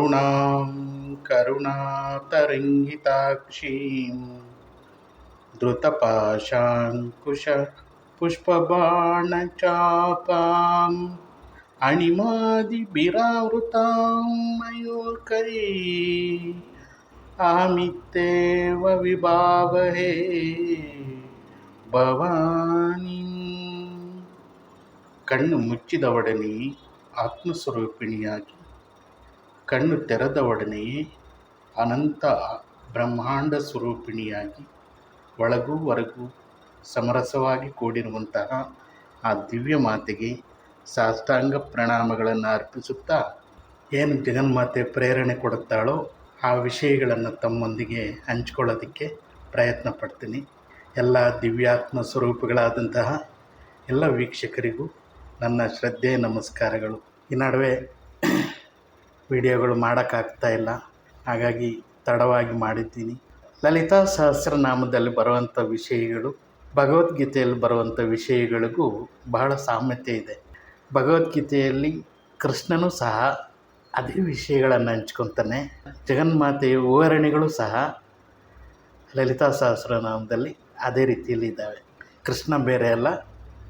ಅರುಣಾಂ ಕರುಣಾತರಂಗಿತಾಕ್ಷೀಂ ಧೃತಪಾಶಾಂಕುಶಪುಷ್ಪಬಾಣಚಾಪಾಂ ಅಣಿಮಾದಿಭಿರಾವೃತಾಂ ಮಯೂಖೈಃ ಅಹಮಿತ್ಯೇವ ವಿಭಾವಹೇ ಭವಾನೀಂ. ಕಣ್ಣು ಮುಚ್ಚಿದ ಒಡನೆಯೇ ಆತ್ಮಸ್ವರೂಪಿಣಿಯಾಗಿ, ಕಣ್ಣು ತೆರೆದ ಒಡನೆಯೇ ಅನಂತ ಬ್ರಹ್ಮಾಂಡ ಸ್ವರೂಪಿಣಿಯಾಗಿ, ಒಳಗೂ ಹೊರಗೂ ಸಮರಸವಾಗಿ ಕೂಡಿರುವಂತಹ ಆ ದಿವ್ಯ ಮಾತೆಗೆ ಸಾಷ್ಟಾಂಗ ಪ್ರಣಾಮಗಳನ್ನು ಅರ್ಪಿಸುತ್ತಾ, ಏನು ಜಗನ್ಮಾತೆ ಪ್ರೇರಣೆ ಕೊಡುತ್ತಾಳೋ ಆ ವಿಷಯಗಳನ್ನು ತಮ್ಮೊಂದಿಗೆ ಹಂಚ್ಕೊಳ್ಳೋದಕ್ಕೆ ಪ್ರಯತ್ನ ಪಡ್ತೀನಿ. ಎಲ್ಲ ದಿವ್ಯಾತ್ಮ ಸ್ವರೂಪಗಳಾದಂತಹ ಎಲ್ಲ ವೀಕ್ಷಕರಿಗೂ ನನ್ನ ಶ್ರದ್ಧೆ ನಮಸ್ಕಾರಗಳು. ಈ ನಡುವೆ ವಿಡಿಯೋಗಳು ಮಾಡೋಕ್ಕಾಗ್ತಾ ಇಲ್ಲ, ಹಾಗಾಗಿ ತಡವಾಗಿ ಮಾಡಿದ್ದೀನಿ. ಲಲಿತಾ ಸಹಸ್ರನಾಮದಲ್ಲಿ ಬರುವಂಥ ವಿಷಯಗಳು ಭಗವದ್ಗೀತೆಯಲ್ಲಿ ಬರುವಂಥ ವಿಷಯಗಳಿಗೂ ಬಹಳ ಸಾಮ್ಯತೆ ಇದೆ. ಭಗವದ್ಗೀತೆಯಲ್ಲಿ ಕೃಷ್ಣನೂ ಸಹ ಅದೇ ವಿಷಯಗಳನ್ನು ಹಂಚ್ಕೊತಾನೆ. ಜಗನ್ಮಾತೆಯ ವಿವರಣೆಗಳು ಸಹ ಲಲಿತಾ ಸಹಸ್ರನಾಮದಲ್ಲಿ ಅದೇ ರೀತಿಯಲ್ಲಿ ಇದ್ದಾವೆ. ಕೃಷ್ಣ ಬೇರೆ ಅಲ್ಲ,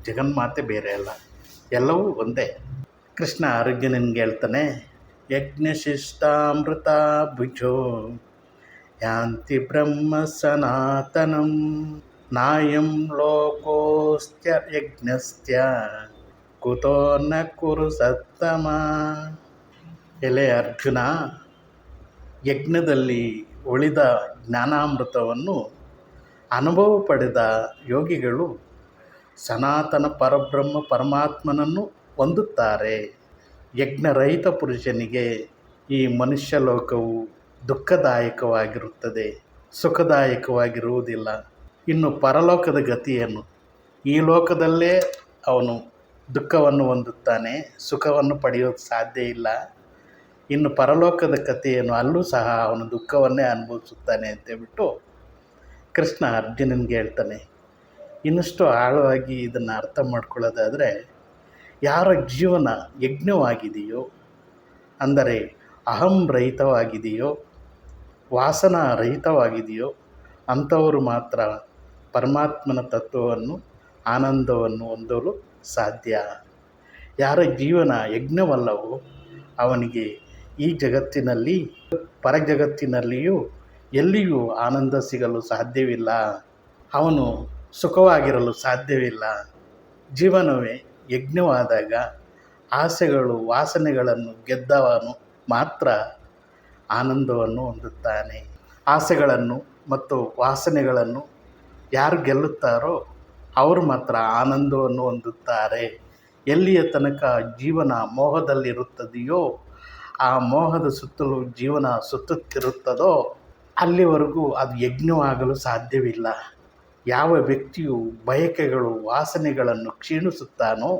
ಜಗನ್ಮಾತೆ ಬೇರೆ ಅಲ್ಲ, ಎಲ್ಲವೂ ಒಂದೇ. ಕೃಷ್ಣ ಅರ್ಜುನನಿಗೆ ಹೇಳ್ತಾನೆ, ಯಜ್ಞಶಿಷ್ಟಾಮೃತ ಭುಜೋ ಯಾಂತಿ ಬ್ರಹ್ಮ ಸನಾತನಂ ನಾಯಂ ಲೋಕೋಸ್ತ್ಯ ಯಜ್ಞಸ್ತ್ಯ ಕುತೋ ನ ಕುರು ಸತ್ತಮ. ಎಲೆ ಅರ್ಜುನ, ಯಜ್ಞದಲ್ಲಿ ಉಳಿದ ಜ್ಞಾನಾಮೃತವನ್ನು ಅನುಭವ ಪಡೆದ ಯೋಗಿಗಳು ಸನಾತನ ಪರಬ್ರಹ್ಮ ಪರಮಾತ್ಮನನ್ನು ಹೊಂದುತ್ತಾರೆ. ಯಜ್ಞರಹಿತ ಪುರುಷನಿಗೆ ಈ ಮನುಷ್ಯ ಲೋಕವು ದುಃಖದಾಯಕವಾಗಿರುತ್ತದೆ, ಸುಖದಾಯಕವಾಗಿರುವುದಿಲ್ಲ. ಇನ್ನು ಪರಲೋಕದ ಗತಿಯನ್ನು, ಈ ಲೋಕದಲ್ಲೇ ಅವನು ದುಃಖವನ್ನು ಹೊಂದುತ್ತಾನೆ, ಸುಖವನ್ನು ಪಡೆಯೋದು ಸಾಧ್ಯ ಇಲ್ಲ. ಇನ್ನು ಪರಲೋಕದ ಕಥೆಯನ್ನು, ಅಲ್ಲೂ ಸಹ ಅವನು ದುಃಖವನ್ನೇ ಅನುಭವಿಸುತ್ತಾನೆ ಅಂತೇಳ್ಬಿಟ್ಟು ಕೃಷ್ಣ ಅರ್ಜುನನಿಗೆ ಹೇಳ್ತಾನೆ. ಇನ್ನಷ್ಟು ಆಳವಾಗಿ ಇದನ್ನು ಅರ್ಥ ಮಾಡ್ಕೊಳ್ಳೋದಾದರೆ, ಯಾರ ಜೀವನ ಯಜ್ಞವಾಗಿದೆಯೋ, ಅಂದರೆ ಅಹಂ ರಹಿತವಾಗಿದೆಯೋ, ವಾಸನಾ ರಹಿತವಾಗಿದೆಯೋ, ಅಂಥವರು ಮಾತ್ರ ಪರಮಾತ್ಮನ ತತ್ವವನ್ನು, ಆನಂದವನ್ನು ಹೊಂದಲು ಸಾಧ್ಯ. ಯಾರ ಜೀವನ ಯಜ್ಞವಲ್ಲವೋ ಅವನಿಗೆ ಈ ಜಗತ್ತಿನಲ್ಲಿ ಪರಜಗತ್ತಿನಲ್ಲಿಯೂ ಎಲ್ಲಿಯೂ ಆನಂದ ಸಿಗಲು ಸಾಧ್ಯವಿಲ್ಲ, ಅವನು ಸುಖವಾಗಿರಲು ಸಾಧ್ಯವಿಲ್ಲ. ಜೀವನವೇ ಯಜ್ಞವಾದಾಗ ಆಸೆಗಳು ವಾಸನೆಗಳನ್ನು ಗೆದ್ದವನು ಮಾತ್ರ ಆನಂದವನ್ನು ಹೊಂದುತ್ತಾನೆ. ಆಸೆಗಳನ್ನು ಮತ್ತು ವಾಸನೆಗಳನ್ನು ಯಾರು ಗೆಲ್ಲುತ್ತಾರೋ ಅವರು ಮಾತ್ರ ಆನಂದವನ್ನು ಹೊಂದುತ್ತಾರೆ. ಎಲ್ಲಿಯ ತನಕ ಜೀವನ ಮೋಹದಲ್ಲಿರುತ್ತದೆಯೋ, ಆ ಮೋಹದ ಸುತ್ತಲೂ ಜೀವನ ಸುತ್ತುತ್ತಿರುತ್ತದೋ ಅಲ್ಲಿವರೆಗೂ ಅದು ಯಜ್ಞವಾಗಲು ಸಾಧ್ಯವಿಲ್ಲ. ಯಾವ ವ್ಯಕ್ತಿಯು ಬಯಕೆಗಳು ವಾಸನೆಗಳನ್ನು ಕ್ಷೀಣಿಸುತ್ತಾನೋ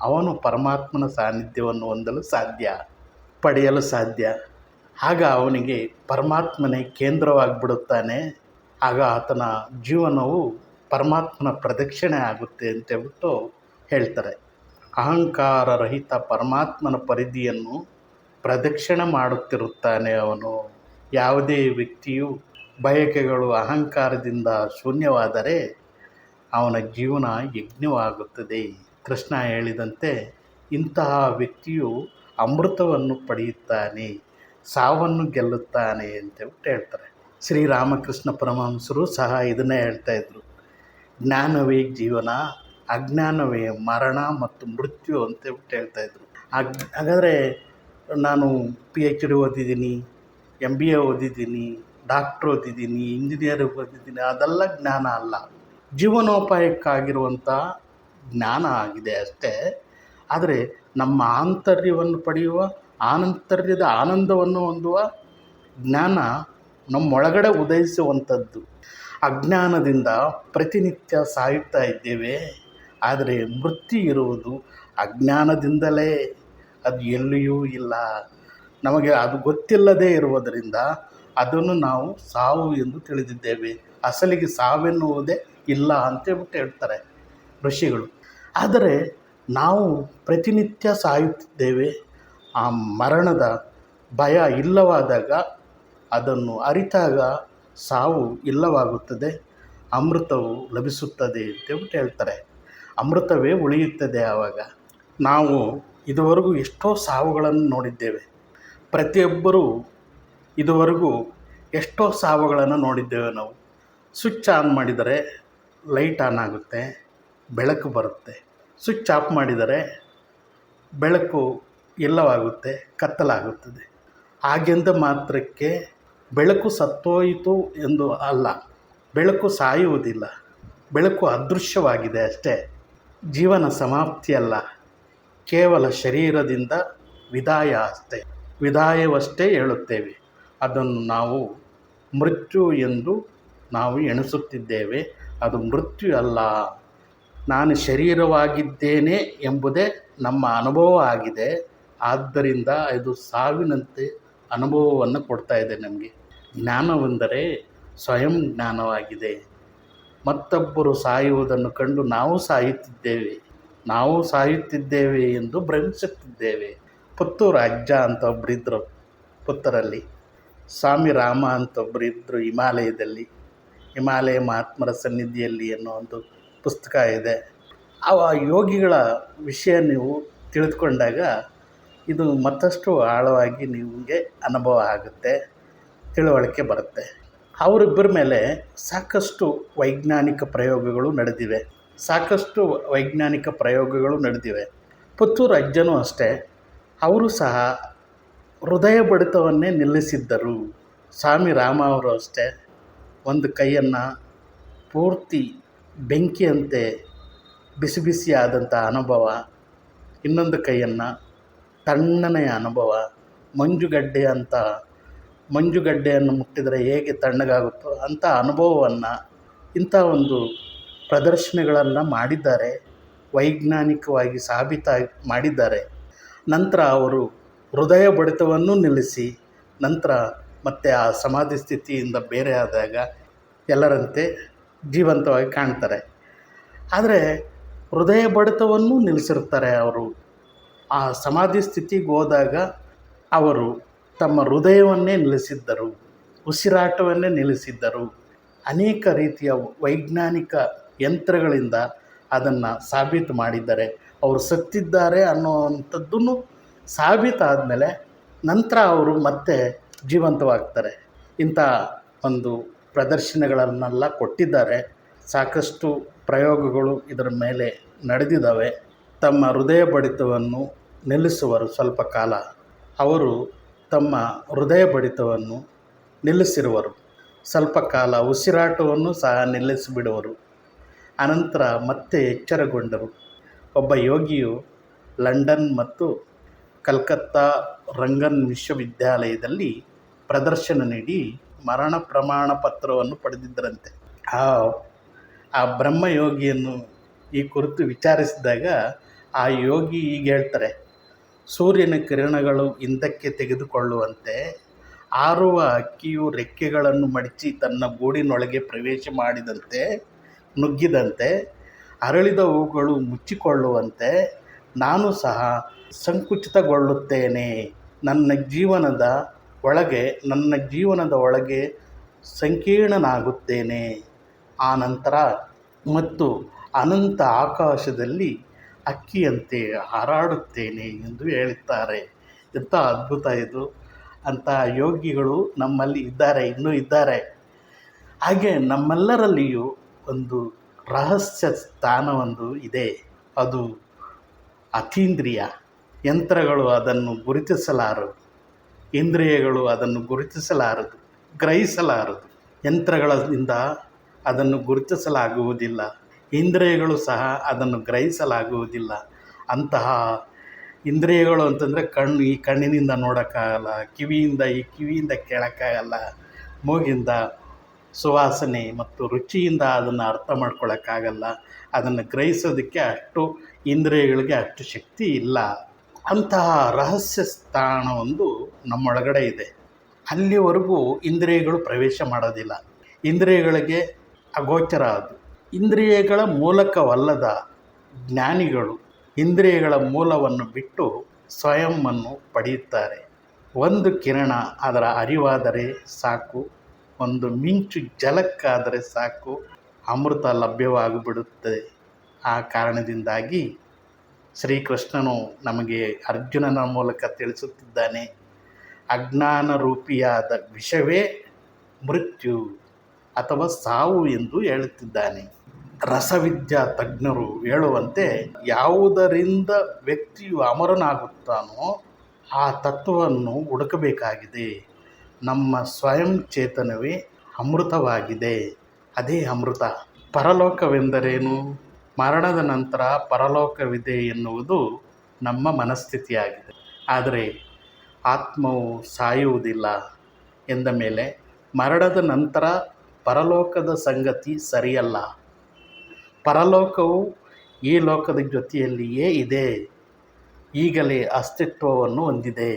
ಅವನು ಪರಮಾತ್ಮನ ಸಾನ್ನಿಧ್ಯವನ್ನು ಹೊಂದಲು ಸಾಧ್ಯ, ಪಡೆಯಲು ಸಾಧ್ಯ. ಆಗ ಅವನಿಗೆ ಪರಮಾತ್ಮನೇ ಕೇಂದ್ರವಾಗಿಬಿಡುತ್ತಾನೆ. ಆಗ ಆತನ ಜೀವನವು ಪರಮಾತ್ಮನ ಪ್ರದಕ್ಷಿಣೆ ಆಗುತ್ತೆ ಅಂತೇಳ್ಬಿಟ್ಟು ಹೇಳ್ತಾರೆ. ಅಹಂಕಾರ ರಹಿತ ಪರಮಾತ್ಮನ ಪರಿಧಿಯನ್ನು ಪ್ರದಕ್ಷಿಣೆ ಮಾಡುತ್ತಿರುತ್ತಾನೆ ಅವನು. ಯಾವುದೇ ವ್ಯಕ್ತಿಯು ಬಯಕೆಗಳು ಅಹಂಕಾರದಿಂದ ಶೂನ್ಯವಾದರೆ ಅವನ ಜೀವನ ಯಜ್ಞವಾಗುತ್ತದೆ. ಕೃಷ್ಣ ಹೇಳಿದಂತೆ ಇಂತಹ ವ್ಯಕ್ತಿಯು ಅಮೃತವನ್ನು ಪಡೆಯುತ್ತಾನೆ, ಸಾವನ್ನು ಗೆಲ್ಲುತ್ತಾನೆ ಅಂತೇಳ್ಬಿಟ್ಟು ಹೇಳ್ತಾರೆ. ಶ್ರೀರಾಮಕೃಷ್ಣ ಪರಮಹಂಸರು ಸಹ ಇದನ್ನೇ ಹೇಳ್ತಾಯಿದ್ರು. ಜ್ಞಾನವೇ ಜೀವನ, ಅಜ್ಞಾನವೇ ಮರಣ ಮತ್ತು ಮೃತ್ಯು ಅಂತೇಳ್ಬಿಟ್ಟು ಹೇಳ್ತಾಯಿದ್ರು. ಹಾಗಾದರೆ ನಾನು PhD ಓದಿದ್ದೀನಿ, MBA ಓದಿದ್ದೀನಿ, ಡಾಕ್ಟ್ರ್ ಓದಿದ್ದೀನಿ, ಇಂಜಿನಿಯರ್ ಓದಿದ್ದೀನಿ, ಅದೆಲ್ಲ ಜ್ಞಾನ ಅಲ್ಲ. ಜೀವನೋಪಾಯಕ್ಕಾಗಿರುವಂಥ ಜ್ಞಾನ ಆಗಿದೆ ಅಷ್ಟೇ. ಆದರೆ ನಮ್ಮ ಆಂತರ್ಯವನ್ನು ಪಡೆಯುವ, ಆಂತರ್ಯದ ಆನಂದವನ್ನು ಹೊಂದುವ ಜ್ಞಾನ ನಮ್ಮೊಳಗಡೆ ಉದಯಿಸುವಂಥದ್ದು. ಅಜ್ಞಾನದಿಂದ ಪ್ರತಿನಿತ್ಯ ಸಾಯುತ್ತಾ ಇದ್ದೇವೆ, ಆದರೆ ಮೃತ್ಯು ಇರುವುದು ಅಜ್ಞಾನದಿಂದಲೇ. ಅದು ಎಲ್ಲಿಯೂ ಇಲ್ಲ. ನಮಗೆ ಅದು ಗೊತ್ತಿಲ್ಲದೇ ಇರುವುದರಿಂದ ಅದನ್ನು ನಾವು ಸಾವು ಎಂದು ತಿಳಿದಿದ್ದೇವೆ. ಅಸಲಿಗೆ ಸಾವೆನ್ನುವುದೇ ಇಲ್ಲ ಅಂತೇಳ್ಬಿಟ್ಟು ಹೇಳ್ತಾರೆ ಋಷಿಗಳು. ಆದರೆ ನಾವು ಪ್ರತಿನಿತ್ಯ ಸಾಯುತ್ತಿದ್ದೇವೆ. ಆ ಮರಣದ ಭಯ ಇಲ್ಲವಾದಾಗ, ಅದನ್ನು ಅರಿತಾಗ ಸಾವು ಇಲ್ಲವಾಗುತ್ತದೆ, ಅಮೃತವು ಲಭಿಸುತ್ತದೆ ಅಂತೇಳ್ಬಿಟ್ಟು ಹೇಳ್ತಾರೆ. ಅಮೃತವೇ ಉಳಿಯುತ್ತದೆ ಆವಾಗ. ನಾವು ಇದುವರೆಗೂ ಎಷ್ಟೋ ಸಾವುಗಳನ್ನು ನೋಡಿದ್ದೇವೆ. ಪ್ರತಿಯೊಬ್ಬರೂ ಇದುವರೆಗೂ ಎಷ್ಟೋ ಸಾವುಗಳನ್ನು ನೋಡಿದ್ದೇವೆ ನಾವು. ಸ್ವಿಚ್ ಆನ್ ಮಾಡಿದರೆ ಲೈಟ್ ಆನ್ ಆಗುತ್ತೆ, ಬೆಳಕು ಬರುತ್ತೆ. ಸ್ವಿಚ್ ಆಫ್ ಮಾಡಿದರೆ ಬೆಳಕು ಇಲ್ಲವಾಗುತ್ತೆ, ಕತ್ತಲಾಗುತ್ತದೆ. ಹಾಗೆಂದ ಮಾತ್ರಕ್ಕೆ ಬೆಳಕು ಸತ್ತೋಯಿತು ಎಂದು ಅಲ್ಲ, ಬೆಳಕು ಸಾಯುವುದಿಲ್ಲ, ಬೆಳಕು ಅದೃಶ್ಯವಾಗಿದೆ ಅಷ್ಟೇ. ಜೀವನ ಸಮಾಪ್ತಿಯಲ್ಲ, ಕೇವಲ ಶರೀರದಿಂದ ವಿದಾಯ ಅಷ್ಟೇ, ವಿದಾಯವಷ್ಟೇ ಹೇಳುತ್ತೇವೆ. ಅದನ್ನು ನಾವು ಮೃತ್ಯು ಎಂದು ನಾವು ಎಣಿಸುತ್ತಿದ್ದೇವೆ. ಅದು ಮೃತ್ಯು ಅಲ್ಲ, ನಾನು ಶರೀರವಾಗಿದ್ದೇನೆ ಎಂಬುದೇ ನಮ್ಮ ಅನುಭವ ಆಗಿದೆ. ಆದ್ದರಿಂದ ಇದು ಸಾವಿನಂತೆ ಅನುಭವವನ್ನು ಕೊಡ್ತಾ ಇದೆ ನಮಗೆ. ಜ್ಞಾನವೆಂದರೆ ಸ್ವಯಂ ಜ್ಞಾನವಾಗಿದೆ. ಮತ್ತೊಬ್ಬರು ಸಾಯುವುದನ್ನು ಕಂಡು ನಾವು ಸಾಯುತ್ತಿದ್ದೇವೆ ಎಂದು ಭ್ರಮಿಸುತ್ತಿದ್ದೇವೆ. ಪುತ್ತೂರು ಅಜ್ಜ ಅಂತ ಒಬ್ಬರಿದ್ದರು, ಪುತ್ತೂರಲ್ಲಿ ಸ್ವಾಮಿ ರಾಮ ಅಂತ ಒಬ್ಬರಿದ್ದರು. ಹಿಮಾಲಯ ಮಹಾತ್ಮರ ಸನ್ನಿಧಿಯಲ್ಲಿ ಅನ್ನೋ ಒಂದು ಪುಸ್ತಕ ಇದೆ. ಆ ಯೋಗಿಗಳ ವಿಷಯ ನೀವು ತಿಳಿದುಕೊಂಡಾಗ ಇದು ಮತ್ತಷ್ಟು ಆಳವಾಗಿ ನಿಮಗೆ ಅನುಭವ ಆಗುತ್ತೆ, ತಿಳುವಳಿಕೆ ಬರುತ್ತೆ. ಅವರಿಬ್ಬರ ಮೇಲೆ ಸಾಕಷ್ಟು ವೈಜ್ಞಾನಿಕ ಪ್ರಯೋಗಗಳು ನಡೆದಿವೆ. ಪುತ್ತೂರು ಅಜ್ಜನೂ ಅಷ್ಟೇ, ಅವರು ಸಹ ಹೃದಯ ಬಡಿತವನ್ನೇ ನಿಲ್ಲಿಸಿದ್ದರು. ಸ್ವಾಮಿ ರಾಮ ಅವರು ಅಷ್ಟೇ, ಒಂದು ಕೈಯನ್ನು ಪೂರ್ತಿ ಬೆಂಕಿಯಂತೆ ಬಿಸಿ ಬಿಸಿಯಾದಂಥ ಅನುಭವ, ಇನ್ನೊಂದು ಕೈಯನ್ನು ತಣ್ಣನೆಯ ಅನುಭವ, ಮಂಜುಗಡ್ಡೆಯನ್ನು ಮುಟ್ಟಿದರೆ ಹೇಗೆ ತಣ್ಣಗಾಗುತ್ತೋ ಅಂಥ ಅನುಭವವನ್ನು, ಇಂಥ ಒಂದು ಪ್ರದರ್ಶನಗಳನ್ನು ಮಾಡಿದ್ದಾರೆ, ವೈಜ್ಞಾನಿಕವಾಗಿ ಮಾಡಿದ್ದಾರೆ. ನಂತರ ಅವರು ಹೃದಯ ಬಡಿತವನ್ನು ನಿಲ್ಲಿಸಿ, ನಂತರ ಮತ್ತೆ ಆ ಸಮಾಧಿ ಸ್ಥಿತಿಯಿಂದ ಬೇರೆ ಆದಾಗ ಎಲ್ಲರಂತೆ ಜೀವಂತವಾಗಿ ಕಾಣ್ತಾರೆ. ಆದರೆ ಹೃದಯ ಬಡಿತವನ್ನು ನಿಲ್ಲಿಸಿರ್ತಾರೆ ಅವರು. ಆ ಸಮಾಧಿ ಸ್ಥಿತಿಗೆ ಹೋದಾಗ ಅವರು ತಮ್ಮ ಹೃದಯವನ್ನೇ ನಿಲ್ಲಿಸಿದ್ದರು, ಉಸಿರಾಟವನ್ನೇ ನಿಲ್ಲಿಸಿದ್ದರು. ಅನೇಕ ರೀತಿಯ ವೈಜ್ಞಾನಿಕ ಯಂತ್ರಗಳಿಂದ ಅದನ್ನು ಸಾಬೀತು ಮಾಡಿದ್ದಾರೆ. ಅವರು ಸತ್ತಿದ್ದಾರೆ ಅನ್ನುವಂಥದ್ದನ್ನು ಸಾಬೀತಾದ ಮೇಲೆ ನಂತರ ಅವರು ಮತ್ತೆ ಜೀವಂತವಾಗ್ತಾರೆ. ಇಂಥ ಒಂದು ಪ್ರದರ್ಶನಗಳನ್ನೆಲ್ಲ ಕೊಟ್ಟಿದ್ದಾರೆ. ಸಾಕಷ್ಟು ಪ್ರಯೋಗಗಳು ಇದರ ಮೇಲೆ ನಡೆದಿದ್ದಾವೆ. ತಮ್ಮ ಹೃದಯ ಬಡಿತವನ್ನು ನಿಲ್ಲಿಸುವರು ಸ್ವಲ್ಪ ಕಾಲ. ಅವರು ತಮ್ಮ ಹೃದಯ ಬಡಿತವನ್ನು ನಿಲ್ಲಿಸಿರುವರು. ಸ್ವಲ್ಪ ಕಾಲ ಉಸಿರಾಟವನ್ನು ಸಹ ನಿಲ್ಲಿಸಿಬಿಡುವರು. ಅನಂತರ ಮತ್ತೆ ಎಚ್ಚರಗೊಂಡರು. ಒಬ್ಬ ಯೋಗಿಯು ಲಂಡನ್ ಮತ್ತು ಕಲ್ಕತ್ತಾ ರಂಗನ್ ವಿಶ್ವವಿದ್ಯಾಲಯದಲ್ಲಿ ಪ್ರದರ್ಶನ ನೀಡಿ ಮರಣ ಪ್ರಮಾಣ ಪತ್ರವನ್ನು ಪಡೆದಿದ್ದರಂತೆ. ಆ ಬ್ರಹ್ಮಯೋಗಿಯನ್ನು ಈ ಕುರಿತು ವಿಚಾರಿಸಿದಾಗ ಆ ಯೋಗಿ ಹೀಗೆ ಹೇಳ್ತಾರೆ: ಸೂರ್ಯನ ಕಿರಣಗಳು ಹಿಂದಕ್ಕೆ ತೆಗೆದುಕೊಳ್ಳುವಂತೆ ಹಾರುವ ಹಕ್ಕಿಯು ರೆಕ್ಕೆಗಳನ್ನು ಮಡಚಿ ತನ್ನ ಗೂಡಿನೊಳಗೆ ಪ್ರವೇಶ ಮಾಡಿದಂತೆ ನುಗ್ಗಿದಂತೆ, ಅರಳಿದ ಹೂಗಳು ಮುಚ್ಚಿಕೊಳ್ಳುವಂತೆ ನಾನು ಸಹ ಸಂಕುಚಿತಗೊಳ್ಳುತ್ತೇನೆ. ನನ್ನ ಜೀವನದ ಒಳಗೆ ಸಂಕೀರ್ಣನಾಗುತ್ತೇನೆ. ಆನಂತರ ಮತ್ತು ಅನಂತ ಆಕಾಶದಲ್ಲಿ ಹಕ್ಕಿಯಂತೆ ಹಾರಾಡುತ್ತೇನೆ ಎಂದು ಹೇಳುತ್ತಾರೆ. ಎಂಥ ಅದ್ಭುತ ಇದು! ಅಂತಹ ಯೋಗಿಗಳು ನಮ್ಮಲ್ಲಿ ಇನ್ನೂ ಇದ್ದಾರೆ. ಹಾಗೆ ನಮ್ಮೆಲ್ಲರಲ್ಲಿಯೂ ಒಂದು ರಹಸ್ಯ ಸ್ಥಾನವೊಂದು ಇದೆ. ಅದು ಅತೀಂದ್ರಿಯ. ಯಂತ್ರಗಳು ಅದನ್ನು ಗುರುತಿಸಲಾರದು, ಇಂದ್ರಿಯಗಳು ಅದನ್ನು ಗುರುತಿಸಲಾರದು, ಗ್ರಹಿಸಲಾರದು. ಯಂತ್ರಗಳಿಂದ ಅದನ್ನು ಗುರುತಿಸಲಾಗುವುದಿಲ್ಲ, ಇಂದ್ರಿಯಗಳು ಸಹ ಅದನ್ನು ಗ್ರಹಿಸಲಾಗುವುದಿಲ್ಲ. ಅಂತಹ ಇಂದ್ರಿಯಗಳು ಅಂತಂದರೆ ಈ ಕಣ್ಣಿನಿಂದ ನೋಡೋಕ್ಕಾಗಲ್ಲ, ಕಿವಿಯಿಂದ ಕೇಳೋಕ್ಕಾಗಲ್ಲ, ಮೂಗಿಂದ ಸುವಾಸನೆ ಮತ್ತು ರುಚಿಯಿಂದ ಅದನ್ನು ಅರ್ಥ ಮಾಡ್ಕೊಳ್ಳೋಕ್ಕಾಗಲ್ಲ. ಅದನ್ನು ಗ್ರಹಿಸೋದಕ್ಕೆ ಇಂದ್ರಿಯಗಳಿಗೆ ಅಷ್ಟು ಶಕ್ತಿ ಇಲ್ಲ. ಅಂತಹ ರಹಸ್ಯ ಸ್ಥಾನವೊಂದು ನಮ್ಮೊಳಗಡೆ ಇದೆ. ಅಲ್ಲಿವರೆಗೂ ಇಂದ್ರಿಯಗಳು ಪ್ರವೇಶ ಮಾಡೋದಿಲ್ಲ. ಇಂದ್ರಿಯಗಳಿಗೆ ಅಗೋಚರ ಅದು. ಇಂದ್ರಿಯಗಳ ಮೂಲಕವಲ್ಲದ ಜ್ಞಾನಿಗಳು ಇಂದ್ರಿಯಗಳ ಮೂಲವನ್ನು ಬಿಟ್ಟು ಸ್ವಯಂವನ್ನು ಪಡೆಯುತ್ತಾರೆ. ಒಂದು ಕಿರಣ ಅದರ ಅರಿವಾದರೆ ಸಾಕು, ಒಂದು ಮಿಂಚು ಜಲಕ್ಕಾದರೆ ಸಾಕು, ಅಮೃತ ಲಭ್ಯವಾಗಿಬಿಡುತ್ತದೆ. ಆ ಕಾರಣದಿಂದಾಗಿ ಶ್ರೀಕೃಷ್ಣನು ನಮಗೆ ಅರ್ಜುನನ ಮೂಲಕ ತಿಳಿಸುತ್ತಿದ್ದಾನೆ, ಅಜ್ಞಾನ ರೂಪಿಯಾದ ವಿಷವೇ ಮೃತ್ಯು ಅಥವಾ ಸಾವು ಎಂದು ಹೇಳುತ್ತಿದ್ದಾನೆ. ರಸವಿದ್ಯಾ ತಜ್ಞರು ಹೇಳುವಂತೆ ಯಾವುದರಿಂದ ವ್ಯಕ್ತಿಯು ಅಮರನಾಗುತ್ತಾನೋ ಆ ತತ್ವವನ್ನು ಹುಡುಕಬೇಕಾಗಿದೆ. ನಮ್ಮ ಸ್ವಯಂ ಚೇತನವೇ ಅಮೃತವಾಗಿದೆ. ಅದೇ ಅಮೃತ. ಪರಲೋಕವೆಂದರೇನು? ಮರಣದ ನಂತರ ಪರಲೋಕವಿದೆ ಎನ್ನುವುದು ನಮ್ಮ ಮನಸ್ಥಿತಿಯಾಗಿದೆ. ಆದರೆ ಆತ್ಮವು ಸಾಯುವುದಿಲ್ಲ ಎಂದ ಮೇಲೆ ಮರಣದ ನಂತರ ಪರಲೋಕದ ಸಂಗತಿ ಸರಿಯಲ್ಲ. ಪರಲೋಕವು ಈ ಲೋಕದ ಜೊತೆಯಲ್ಲಿಯೇ ಇದೆ, ಈಗಲೇ ಅಸ್ತಿತ್ವವನ್ನು ಹೊಂದಿದೆ.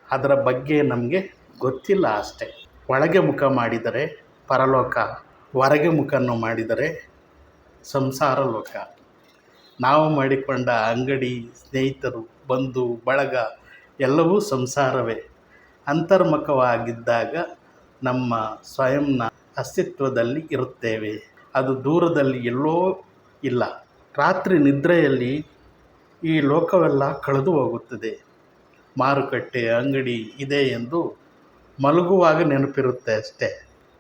ಅದರ ಬಗ್ಗೆ ನಮಗೆ ಗೊತ್ತಿಲ್ಲ ಅಷ್ಟೆ. ಒಳಗೆ ಮುಖ ಮಾಡಿದರೆ ಪರಲೋಕ, ಹೊರಗೆ ಮುಖವನ್ನು ಮಾಡಿದರೆ ಸಂಸಾರ ಲೋಕ. ನಾವು ಮಾಡಿಕೊಂಡ ಅಂಗಡಿ, ಸ್ನೇಹಿತರು, ಬಂಧು ಬಳಗ ಎಲ್ಲವೂ ಸಂಸಾರವೇ. ಅಂತರ್ಮುಖವಾಗಿದ್ದಾಗ ನಮ್ಮ ಸ್ವಯಂನ ಅಸ್ತಿತ್ವದಲ್ಲಿ ಇರುತ್ತೇವೆ. ಅದು ದೂರದಲ್ಲಿ ಎಲ್ಲೋ ಇಲ್ಲ. ರಾತ್ರಿ ನಿದ್ರೆಯಲ್ಲಿ ಈ ಲೋಕವೆಲ್ಲ ಕಳೆದು ಹೋಗುತ್ತದೆ. ಮಾರುಕಟ್ಟೆ, ಅಂಗಡಿ ಇದೆ ಎಂದು ಮಲಗುವಾಗ ನೆನಪಿರುತ್ತೆ ಅಷ್ಟೇ.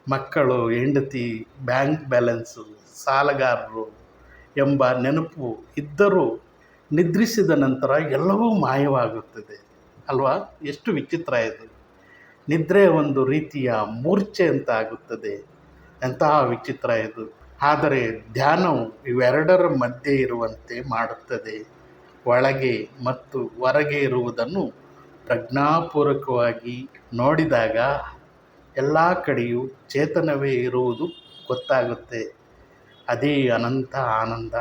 ಮಕ್ಕಳು, ಹೆಂಡತಿ, ಬ್ಯಾಂಕ್ ಬ್ಯಾಲೆನ್ಸು, ಸಾಲಗಾರರು ಎಂಬ ನೆನಪು ಇದ್ದರೂ ನಿದ್ರಿಸಿದ ನಂತರ ಎಲ್ಲವೂ ಮಾಯವಾಗುತ್ತದೆ ಅಲ್ವಾ? ಎಷ್ಟು ವಿಚಿತ್ರ ಇದು. ನಿದ್ರೆ ಒಂದು ರೀತಿಯ ಮೂರ್ಛೆ ಅಂತ ಆಗುತ್ತದೆ. ಎಂತಹ ವಿಚಿತ್ರ ಇದು. ಆದರೆ ಧ್ಯಾನವು ಇವೆರಡರ ಮಧ್ಯೆ ಇರುವಂತೆ ಮಾಡುತ್ತದೆ. ಒಳಗೆ ಮತ್ತು ಹೊರಗೆ ಇರುವುದನ್ನು ಪ್ರಜ್ಞಾಪೂರ್ವಕವಾಗಿ ನೋಡಿದಾಗ ಎಲ್ಲ ಕಡೆಯೂ ಚೇತನವೇ ಇರುವುದು ಗೊತ್ತಾಗುತ್ತೆ. ಅದೇ ಅನಂತ ಆನಂದ.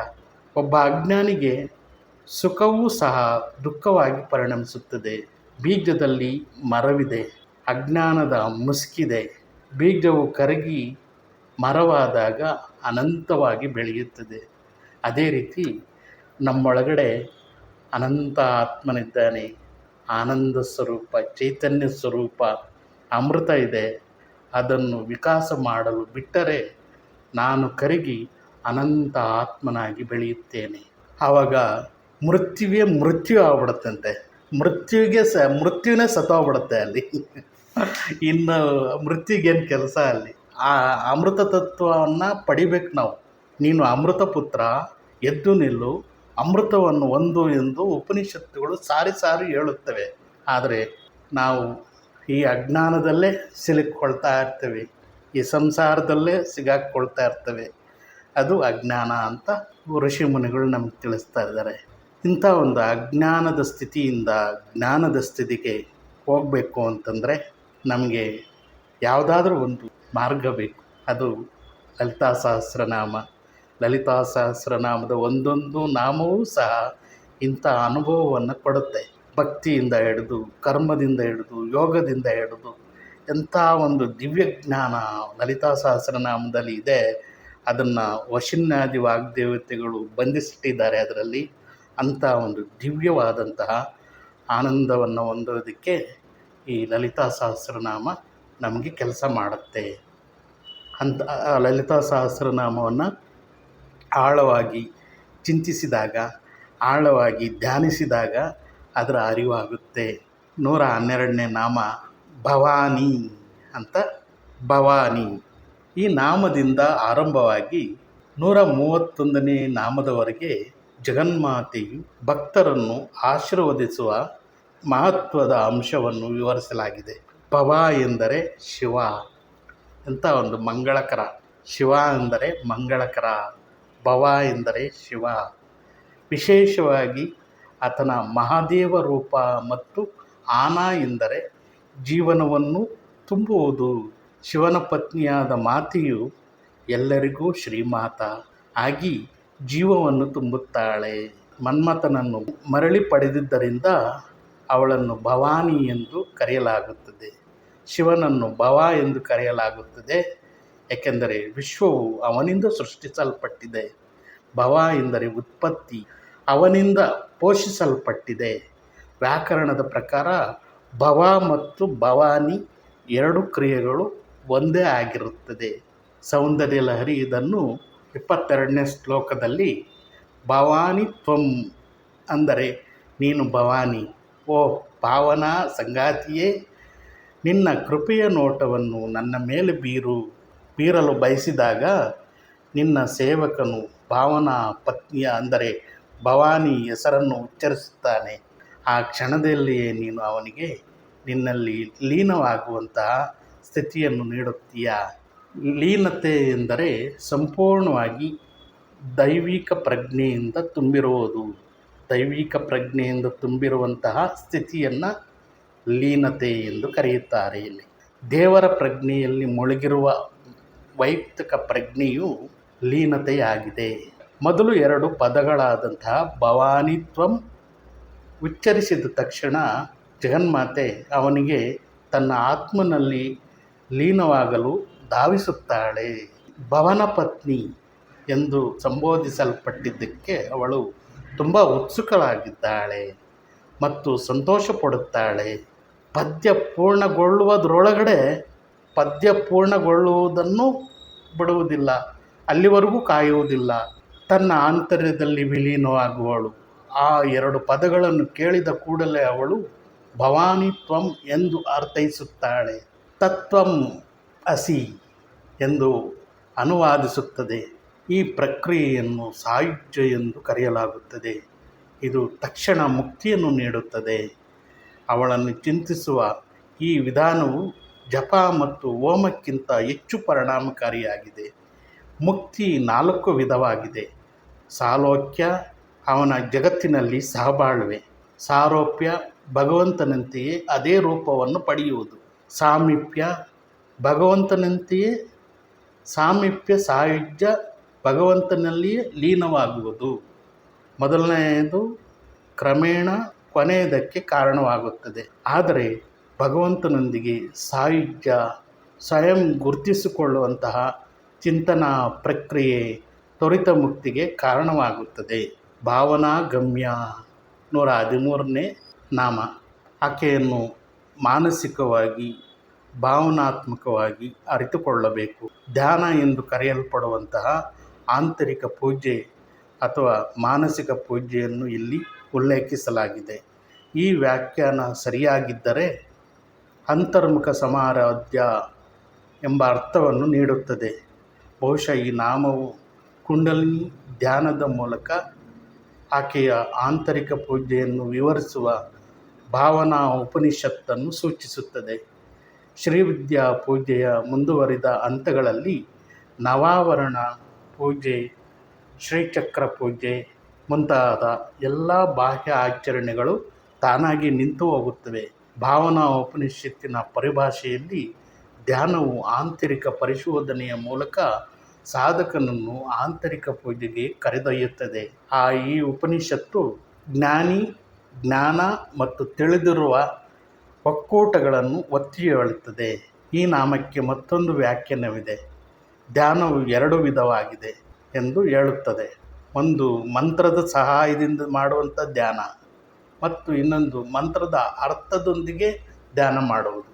ಒಬ್ಬ ಅಜ್ಞಾನಿಗೆ ಸುಖವೂ ಸಹ ದುಃಖವಾಗಿ ಪರಿಣಮಿಸುತ್ತದೆ. ಬೀಜದಲ್ಲಿ ಮರವಿದೆ, ಅಜ್ಞಾನದ ಮುಸುಕಿದೆ. ಬೀಜವು ಕರಗಿ ಮರವಾದಾಗ ಅನಂತವಾಗಿ ಬೆಳೆಯುತ್ತದೆ. ಅದೇ ರೀತಿ ನಮ್ಮೊಳಗಡೆ ಅನಂತ ಆತ್ಮನಿದ್ದಾನೆ, ಆನಂದ ಸ್ವರೂಪ, ಚೈತನ್ಯ ಸ್ವರೂಪ, ಅಮೃತ ಇದೆ. ಅದನ್ನು ವಿಕಾಸ ಮಾಡಲು ಬಿಟ್ಟರೆ ನಾನು ಕರಗಿ ಅನಂತ ಆತ್ಮನಾಗಿ ಬೆಳೆಯುತ್ತೇನೆ. ಆವಾಗ ಮೃತ್ಯು ಆಗ್ಬಿಡುತ್ತಂತೆ. ಮೃತ್ಯುವಿನೇ ಸತ್ತೋಗ್ಬಿಡುತ್ತೆ ಅಲ್ಲಿ. ಇನ್ನು ಮೃತ್ಯುಗೇನು ಕೆಲಸ ಅಲ್ಲಿ? ಆ ಅಮೃತ ತತ್ವವನ್ನು ಪಡಿಬೇಕು ನಾವು. ನೀನು ಅಮೃತ ಪುತ್ರ, ಎದ್ದು ನಿಲ್ಲು, ಅಮೃತವನ್ನು ಹೊಂದು ಎಂದು ಉಪನಿಷತ್ತುಗಳು ಸಾರಿ ಸಾರಿ ಹೇಳುತ್ತವೆ. ಆದರೆ ನಾವು ಈ ಅಜ್ಞಾನದಲ್ಲೇ ಸಿಲುಕೊಳ್ತಾ ಇರ್ತೇವೆ, ಈ ಸಂಸಾರದಲ್ಲೇ ಸಿಗಾಕ್ಕೊಳ್ತಾ ಇರ್ತೇವೆ. ಅದು ಅಜ್ಞಾನ ಅಂತ ಋಷಿ ಮುನಿಗಳು ನಮಗೆ ತಿಳಿಸ್ತಾ ಇದ್ದಾರೆ. ಇಂಥ ಒಂದು ಅಜ್ಞಾನದ ಸ್ಥಿತಿಯಿಂದ ಜ್ಞಾನದ ಸ್ಥಿತಿಗೆ ಹೋಗಬೇಕು ಅಂತಂದರೆ ನಮಗೆ ಯಾವುದಾದ್ರೂ ಒಂದು ಮಾರ್ಗ ಬೇಕು. ಅದು ಲಲಿತಾ ಸಹಸ್ರನಾಮ. ಲಲಿತಾ ಸಹಸ್ರನಾಮದ ಒಂದೊಂದು ನಾಮವೂ ಸಹ ಇಂಥ ಅನುಭವವನ್ನು ಕೊಡುತ್ತೆ. ಭಕ್ತಿಯಿಂದ ಹಿಡಿದು, ಕರ್ಮದಿಂದ ಹಿಡಿದು, ಯೋಗದಿಂದ ಹಿಡಿದು ಎಂಥ ಒಂದು ದಿವ್ಯ ಜ್ಞಾನ ಲಲಿತಾ ಸಹಸ್ರನಾಮದಲ್ಲಿ ಇದೆ. ಅದನ್ನು ವಶಿನ್ಯಾದಿ ವಾಗ್ದೇವತೆಗಳು ಬಂಧಿಸಿಟ್ಟಿದ್ದಾರೆ ಅದರಲ್ಲಿ. ಅಂಥ ಒಂದು ದಿವ್ಯವಾದಂತಹ ಆನಂದವನ್ನು ಹೊಂದೋದಕ್ಕೆ ಈ ಲಲಿತಾ ಸಹಸ್ರನಾಮ ನಮಗೆ ಕೆಲಸ ಮಾಡುತ್ತೆ. ಅಂತ ಲಲಿತಾ ಸಹಸ್ರನಾಮವನ್ನು ಆಳವಾಗಿ ಚಿಂತಿಸಿದಾಗ, ಆಳವಾಗಿ ಧ್ಯಾನಿಸಿದಾಗ ಅದರ ಅರಿವಾಗುತ್ತೆ. 112ನೇ ನಾಮ ಭವಾನಿ ಅಂತ. ಭವಾನಿ ಈ ನಾಮದಿಂದ ಆರಂಭವಾಗಿ 131ನೇ ನಾಮದವರೆಗೆ ಜಗನ್ಮಾತೆಯು ಭಕ್ತರನ್ನು ಆಶೀರ್ವದಿಸುವ ಮಹತ್ವದ ಅಂಶವನ್ನು ವಿವರಿಸಲಾಗಿದೆ. ಭವ ಎಂದರೆ ಶಿವ ಅಂತ ಒಂದು ಮಂಗಳಕರ. ಶಿವ ಎಂದರೆ ಮಂಗಳಕರ, ಭವ ಎಂದರೆ ಶಿವ. ವಿಶೇಷವಾಗಿ ಆತನ ಮಹಾದೇವ ರೂಪ ಮತ್ತು ಆನ ಎಂದರೆ ಜೀವನವನ್ನು ತುಂಬುವುದು. ಶಿವನ ಪತ್ನಿಯಾದ ಮಾತೆಯು ಎಲ್ಲರಿಗೂ ಶ್ರೀಮಾತ ಆಗಿ ಜೀವವನ್ನು ತುಂಬುತ್ತಾಳೆ. ಮನ್ಮಥನನ್ನು ಮರಳಿ ಪಡೆದಿದ್ದರಿಂದ ಅವಳನ್ನು ಭವಾನಿ ಎಂದು ಕರೆಯಲಾಗುತ್ತದೆ. ಶಿವನನ್ನು ಭವ ಎಂದು ಕರೆಯಲಾಗುತ್ತದೆ, ಏಕೆಂದರೆ ವಿಶ್ವವು ಅವನಿಂದ ಸೃಷ್ಟಿಸಲ್ಪಟ್ಟಿದೆ. ಭವ ಎಂದರೆ ಉತ್ಪತ್ತಿ, ಅವನಿಂದ ಪೋಷಿಸಲ್ಪಟ್ಟಿದೆ. ವ್ಯಾಕರಣದ ಪ್ರಕಾರ ಭವ ಮತ್ತು ಭವಾನಿ ಎರಡು ಕ್ರಿಯೆಗಳು ಒಂದೇ ಆಗಿರುತ್ತದೆ. ಸೌಂದರ್ಯ ಲಹರಿ ಇದನ್ನು 22ನೇ ಶ್ಲೋಕದಲ್ಲಿ ಭವಾನಿ ತ್ವಂ ಅಂದರೆ ನೀನು ಭವಾನಿ, ಓ ಪಾವನ ಸಂಗಾತಿಯೇ, ನಿನ್ನ ಕೃಪೆಯ ನೋಟವನ್ನು ನನ್ನ ಮೇಲೆ ಬೀರಲು ಬಯಸಿದಾಗ ನಿನ್ನ ಸೇವಕನು ಭಾವನಾ ಪತ್ನಿಯ ಅಂದರೆ ಭವಾನಿ ಹೆಸರನ್ನು ಉಚ್ಚರಿಸುತ್ತಾನೆ. ಆ ಕ್ಷಣದಲ್ಲಿಯೇ ನೀನು ಅವನಿಗೆ ನಿನ್ನಲ್ಲಿ ಲೀನವಾಗುವಂತಹ ಸ್ಥಿತಿಯನ್ನು ನೀಡುತ್ತೀಯ. ಲೀನತೆ ಎಂದರೆ ಸಂಪೂರ್ಣವಾಗಿ ದೈವಿಕ ಪ್ರಜ್ಞೆಯಿಂದ ತುಂಬಿರುವುದು. ದೈವಿಕ ಪ್ರಜ್ಞೆಯಿಂದ ತುಂಬಿರುವಂತಹ ಸ್ಥಿತಿಯನ್ನು ಲೀನತೆ ಎಂದು ಕರೆಯುತ್ತಾರೆ. ಇಲ್ಲಿ ದೇವರ ಪ್ರಜ್ಞೆಯಲ್ಲಿ ಮುಳುಗಿರುವ ವೈಯಕ್ತಿಕ ಪ್ರಜ್ಞೆಯು ಲೀನತೆಯಾಗಿದೆ. ಮೊದಲು ಎರಡು ಪದಗಳಾದಂತಹ ಭವಾನಿತ್ವಂ ಉಚ್ಚರಿಸಿದ ತಕ್ಷಣ ಜಗನ್ಮಾತೆ ಅವನಿಗೆ ತನ್ನ ಆತ್ಮನಲ್ಲಿ ಲೀನವಾಗಲು ಧಾವಿಸುತ್ತಾಳೆ. ಭವನ ಪತ್ನಿ ಎಂದು ಸಂಬೋಧಿಸಲ್ಪಟ್ಟಿದ್ದಕ್ಕೆ ಅವಳು ತುಂಬ ಉತ್ಸುಕಳಾಗಿದ್ದಾಳೆ ಮತ್ತು ಸಂತೋಷ ಪಡುತ್ತಾಳೆ. ಪದ್ಯ ಪೂರ್ಣಗೊಳ್ಳುವುದರೊಳಗಡೆ ಪದ್ಯ ಪೂರ್ಣಗೊಳ್ಳುವುದನ್ನು ಬಿಡುವುದಿಲ್ಲ, ಅಲ್ಲಿವರೆಗೂ ಕಾಯುವುದಿಲ್ಲ. ತನ್ನ ಆಂತರ್ಯದಲ್ಲಿ ವಿಲೀನವಾಗುವಳು. ಆ ಎರಡು ಪದಗಳನ್ನು ಕೇಳಿದ ಕೂಡಲೇ ಅವಳು ಭವಾನಿತ್ವಂ ಎಂದು ಅರ್ಥೈಸುತ್ತಾಳೆ. ತತ್ವಂ ಅಸಿ ಎಂದು ಅನುವಾದಿಸುತ್ತದೆ. ಈ ಪ್ರಕ್ರಿಯೆಯನ್ನು ಸಾಯುಜ್ಯ ಎಂದು ಕರೆಯಲಾಗುತ್ತದೆ. ಇದು ತಕ್ಷಣ ಮುಕ್ತಿಯನ್ನು ನೀಡುತ್ತದೆ. ಅವಳನ್ನು ಚಿಂತಿಸುವ ಈ ವಿಧಾನವು ಜಪ ಮತ್ತು ಹೋಮಕ್ಕಿಂತ ಹೆಚ್ಚು ಪರಿಣಾಮಕಾರಿಯಾಗಿದೆ. ಮುಕ್ತಿ 4 ವಿಧವಾಗಿದೆ. ಸಾಲೋಕ್ಯ, ಅವನ ಜಗತ್ತಿನಲ್ಲಿ ಸಹಬಾಳ್ವೆ. ಸಾರೋಪ್ಯ, ಭಗವಂತನಂತೆಯೇ ಅದೇ ರೂಪವನ್ನು ಪಡೆಯುವುದು. ಸಾಮೀಪ್ಯ, ಭಗವಂತನಂತೆಯೇ ಸಾಮೀಪ್ಯ. ಸಾಯುಜ್ಯ, ಭಗವಂತನಲ್ಲಿಯೇ ಲೀನವಾಗುವುದು. ಮೊದಲನೆಯದು ಕ್ರಮೇಣ ಕೊನೆಯದಕ್ಕೆ ಕಾರಣವಾಗುತ್ತದೆ. ಆದರೆ ಭಗವಂತನೊಂದಿಗೆ ಸಾಯುಜ್ಯ ಸ್ವಯಂ ಗುರುತಿಸಿಕೊಳ್ಳುವಂತಹ ಚಿಂತನಾ ಪ್ರಕ್ರಿಯೆ ತ್ವರಿತ ಮುಕ್ತಿಗೆ ಕಾರಣವಾಗುತ್ತದೆ. ಭಾವನಾ ಗಮ್ಯ 113ನೇ ನಾಮ. ಆಕೆಯನ್ನು ಮಾನಸಿಕವಾಗಿ ಭಾವನಾತ್ಮಕವಾಗಿ ಅರಿತುಕೊಳ್ಳಬೇಕು. ಧ್ಯಾನ ಎಂದು ಕರೆಯಲ್ಪಡುವಂತಹ ಆಂತರಿಕ ಪೂಜೆ ಅಥವಾ ಮಾನಸಿಕ ಪೂಜೆಯನ್ನು ಇಲ್ಲಿ ಉಲ್ಲೇಖಿಸಲಾಗಿದೆ. ಈ ವ್ಯಾಖ್ಯಾನ ಸರಿಯಾಗಿದ್ದರೆ ಅಂತರ್ಮುಖ ಸಮಾರಾಧ್ಯ ಎಂಬ ಅರ್ಥವನ್ನು ನೀಡುತ್ತದೆ. ಬಹುಶಃ ಈ ನಾಮವು ಕುಂಡಲಿನಿ ಧ್ಯಾನದ ಮೂಲಕ ಆಕೆಯ ಆಂತರಿಕ ಪೂಜೆಯನ್ನು ವಿವರಿಸುವ ಭಾವನಾ ಉಪನಿಷತ್ತನ್ನು ಸೂಚಿಸುತ್ತದೆ. ಶ್ರೀವಿದ್ಯಾ ಪೂಜೆಯ ಮುಂದುವರಿದ ಹಂತಗಳಲ್ಲಿ ನವಾವರಣ ಪೂಜೆ, ಶ್ರೀಚಕ್ರ ಪೂಜೆ ಮುಂತಾದ ಎಲ್ಲ ಬಾಹ್ಯ ಆಚರಣೆಗಳು ತಾನಾಗಿ ನಿಂತು ಹೋಗುತ್ತವೆ. ಭಾವನಾ ಉಪನಿಷತ್ತಿನ ಪರಿಭಾಷೆಯಲ್ಲಿ ಧ್ಯಾನವು ಆಂತರಿಕ ಪರಿಶೋಧನೆಯ ಮೂಲಕ ಸಾಧಕನನ್ನು ಆಂತರಿಕ ಪೂಜೆಗೆ ಕರೆದೊಯ್ಯುತ್ತದೆ. ಈ ಉಪನಿಷತ್ತು ಜ್ಞಾನಿ, ಜ್ಞಾನ ಮತ್ತು ತಿಳಿದಿರುವ ಒಕ್ಕೂಟಗಳನ್ನು ಒತ್ತಿ ಹೇಳುತ್ತದೆ. ಈ ನಾಮಕ್ಕೆ ಮತ್ತೊಂದು ವ್ಯಾಖ್ಯಾನವಿದೆ. ಧ್ಯಾನವು 2 ವಿಧವಾಗಿದೆ ಎಂದು ಹೇಳುತ್ತದೆ. ಒಂದು ಮಂತ್ರದ ಸಹಾಯದಿಂದ ಮಾಡುವಂಥ ಧ್ಯಾನ ಮತ್ತು ಇನ್ನೊಂದು ಮಂತ್ರದ ಅರ್ಥದೊಂದಿಗೆ ಧ್ಯಾನ ಮಾಡುವುದು.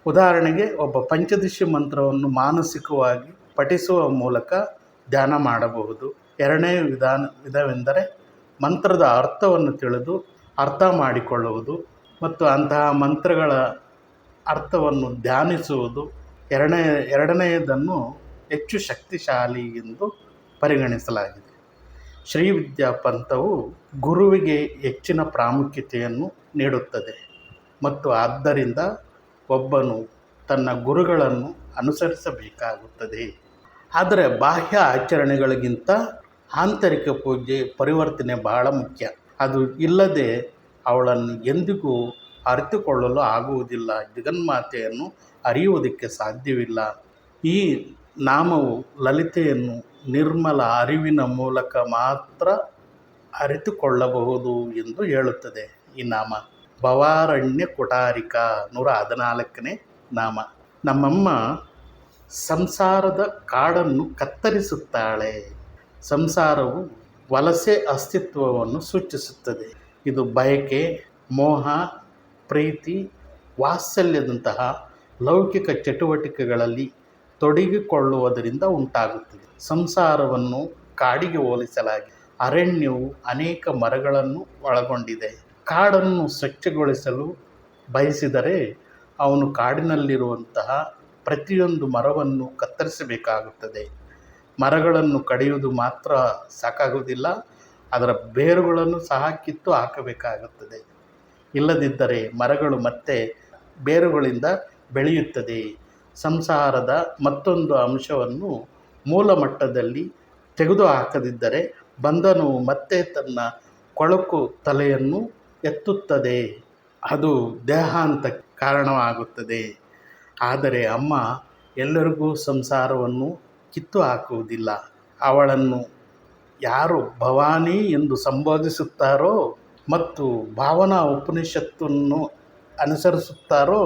ಉದಾಹರಣೆಗೆ, ಒಬ್ಬ ಪಂಚದಶಿ ಮಂತ್ರವನ್ನು ಮಾನಸಿಕವಾಗಿ ಪಠಿಸುವ ಮೂಲಕ ಧ್ಯಾನ ಮಾಡಬಹುದು. ಎರಡನೇ ವಿಧವೆಂದರೆ ಮಂತ್ರದ ಅರ್ಥವನ್ನು ತಿಳಿದು ಅರ್ಥ ಮಾಡಿಕೊಳ್ಳುವುದು ಮತ್ತು ಅಂತಹ ಮಂತ್ರಗಳ ಅರ್ಥವನ್ನು ಧ್ಯಾನಿಸುವುದು. ಎರಡನೆಯದನ್ನು ಹೆಚ್ಚು ಶಕ್ತಿಶಾಲಿ ಎಂದು ಪರಿಗಣಿಸಲಾಗಿದೆ. ಶ್ರೀವಿದ್ಯಾ ಪಂಥವು ಗುರುವಿಗೆ ಹೆಚ್ಚಿನ ಪ್ರಾಮುಖ್ಯತೆಯನ್ನು ನೀಡುತ್ತದೆ ಮತ್ತು ಆದ್ದರಿಂದ ಒಬ್ಬನು ತನ್ನ ಗುರುಗಳನ್ನು ಅನುಸರಿಸಬೇಕಾಗುತ್ತದೆ. ಆದರೆ ಬಾಹ್ಯ ಆಚರಣೆಗಳಿಗಿಂತ ಆಂತರಿಕ ಪೂಜೆ ಪರಿವರ್ತನೆ ಬಹಳ ಮುಖ್ಯ. ಅದು ಇಲ್ಲದೆ ಅವಳನ್ನು ಎಂದಿಗೂ ಅರಿತುಕೊಳ್ಳಲು ಆಗುವುದಿಲ್ಲ. ಜಗನ್ಮಾತೆಯನ್ನು ಅರಿಯುವುದಕ್ಕೆ ಸಾಧ್ಯವಿಲ್ಲ. ಈ ನಾಮವು ಲಲಿತೆಯನ್ನು ನಿರ್ಮಲ ಅರಿವಿನ ಮೂಲಕ ಮಾತ್ರ ಅರಿತುಕೊಳ್ಳಬಹುದು ಎಂದು ಹೇಳುತ್ತದೆ. ಈ ನಾಮ ಭವಾರಣ್ಯ ಕುಟಾರಿಕ 114ನೇ ನಾಮ. ನಮ್ಮಮ್ಮ ಸಂಸಾರದ ಕಾಡನ್ನು ಕತ್ತರಿಸುತ್ತಾಳೆ. ಸಂಸಾರವು ವಲಸೆ ಅಸ್ತಿತ್ವವನ್ನು ಸೂಚಿಸುತ್ತದೆ. ಇದು ಬಯಕೆ, ಮೋಹ, ಪ್ರೀತಿ, ವಾತ್ಸಲ್ಯದಂತಹ ಲೌಕಿಕ ಚಟುವಟಿಕೆಗಳಲ್ಲಿ ತೊಡಗಿಕೊಳ್ಳುವುದರಿಂದ ಉಂಟಾಗುತ್ತದೆ. ಸಂಸಾರವನ್ನು ಕಾಡಿಗೆ ಹೋಲಿಸಲಾಗಿದೆ. ಅರಣ್ಯವು ಅನೇಕ ಮರಗಳನ್ನು ಒಳಗೊಂಡಿದೆ. ಕಾಡನ್ನು ಸ್ವಚ್ಛಗೊಳಿಸಲು ಬಯಸಿದರೆ ಅವನು ಕಾಡಿನಲ್ಲಿರುವಂತಹ ಪ್ರತಿಯೊಂದು ಮರವನ್ನು ಕತ್ತರಿಸಬೇಕಾಗುತ್ತದೆ. ಮರಗಳನ್ನು ಕಡಿಯುವುದು ಮಾತ್ರ ಸಾಕಾಗುವುದಿಲ್ಲ, ಅದರ ಬೇರುಗಳನ್ನು ಸಹ ಕಿತ್ತು ಹಾಕಬೇಕಾಗುತ್ತದೆ. ಇಲ್ಲದಿದ್ದರೆ ಮರಗಳು ಮತ್ತೆ ಬೇರುಗಳಿಂದ ಬೆಳೆಯುತ್ತದೆ. ಸಂಸಾರದ ಮತ್ತೊಂದು ಅಂಶವನ್ನು ಮೂಲ ಮಟ್ಟದಲ್ಲಿ ತೆಗೆದುಹಾಕದಿದ್ದರೆ ಬಂಧನವು ಮತ್ತೆ ತನ್ನ ಕೊಳಕು ತಲೆಯನ್ನು ಎತ್ತುತ್ತದೆ. ಅದು ದೇಹಾಂತಕ್ಕೆ ಕಾರಣವಾಗುತ್ತದೆ. ಆದರೆ ಅಮ್ಮ ಎಲ್ಲರಿಗೂ ಸಂಸಾರವನ್ನು ಕಿತ್ತು ಹಾಕುವುದಿಲ್ಲ. ಅವಳನ್ನು ಯಾರು ಭವಾನಿ ಎಂದು ಸಂಬೋಧಿಸುತ್ತಾರೋ ಮತ್ತು ಭಾವನಾ ಉಪನಿಷತ್ತನ್ನು ಅನುಸರಿಸುತ್ತಾರೋ